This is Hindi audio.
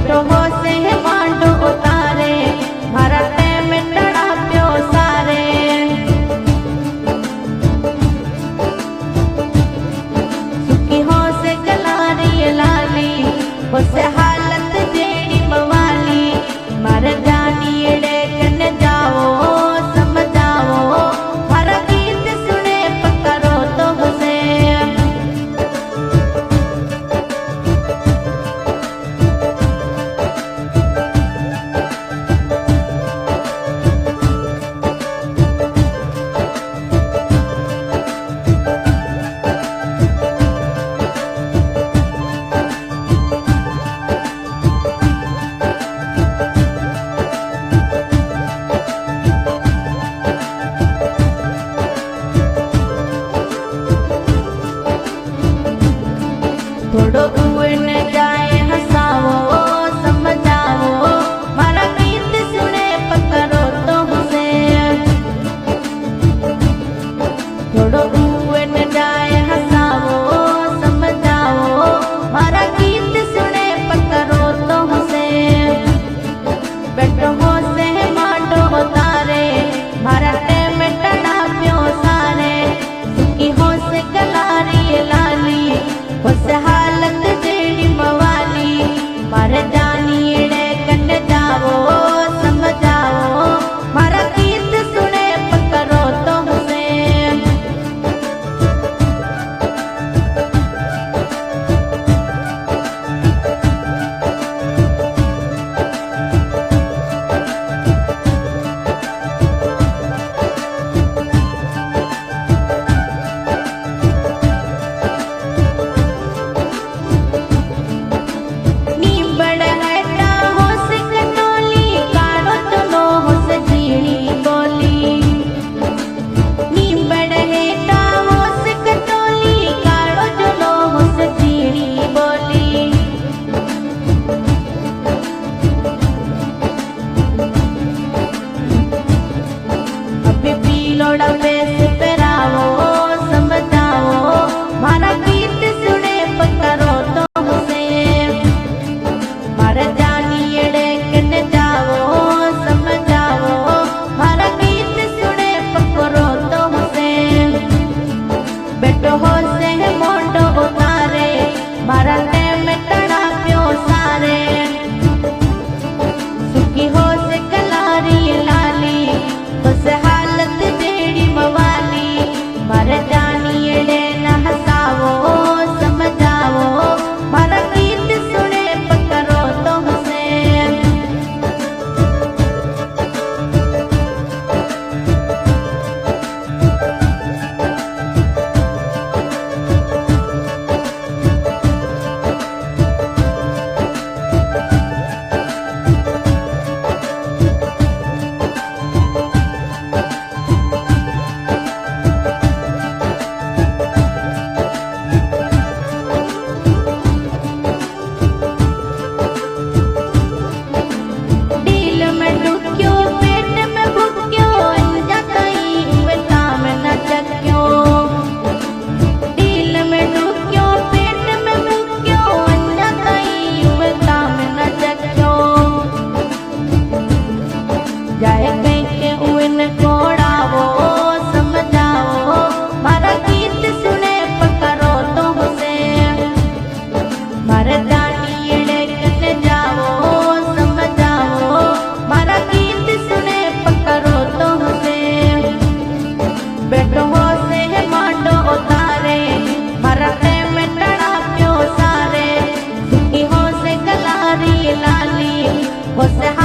बैठो हो से मांडो उतारे मारा टेम टड़ा प्यो सारे सुखी हो से गलारी लाली हो से हालत जेड़ी मवाली मारे जानी एड़े कन जाओ समझाओ मारा गीत सुने पकड़ो तो हुसे थोड़ो उए न जाए हंसाओ समझाओ मारा गीत सुने पकड़ो तो हुसे थोड़ो उए न जाए हंसाओ समझाओ मारा गीत सुने पकड़ो तो हुसे बैठो हो से मांडो उतारे मारा टेम टड़ा प्यो सारे सुखी हो से गलारी लाली हो से हालत जेड़ी मवाली मारे जानी एड़े कन जाओ समझाओ मारा गीत सुने पकड़ो तो हुसे लोड़ा पैसे पेरावो समझाओ मारा गीत सुने पकड़ो तो हुसे मारा जानी एड़े कन जाओ समझाओ मारा गीत सुने पकड़ो तो हुसे बैठो हो से मोंडो उतारे मारा टेम टड़ा प्यो सारे सुखी हो से गलारी लाली हो से हालत जेड़ी मवाली मारे जानी एड़े न हंसाओ समझाओ मारा गीत सुने पकड़ो तो हुसे जाए के उन कोड़ावो समझाओ मारा गीत सुने पकड़ो तो हुसे मारा जानी एड़े कन जाओ समझाओ मारा गीत सुने पकड़ो तो हुसे बैठो हो से मांडो उतारे मारा टेम टड़ा प्यो सारे सुखी हो से गलारी लाली हो से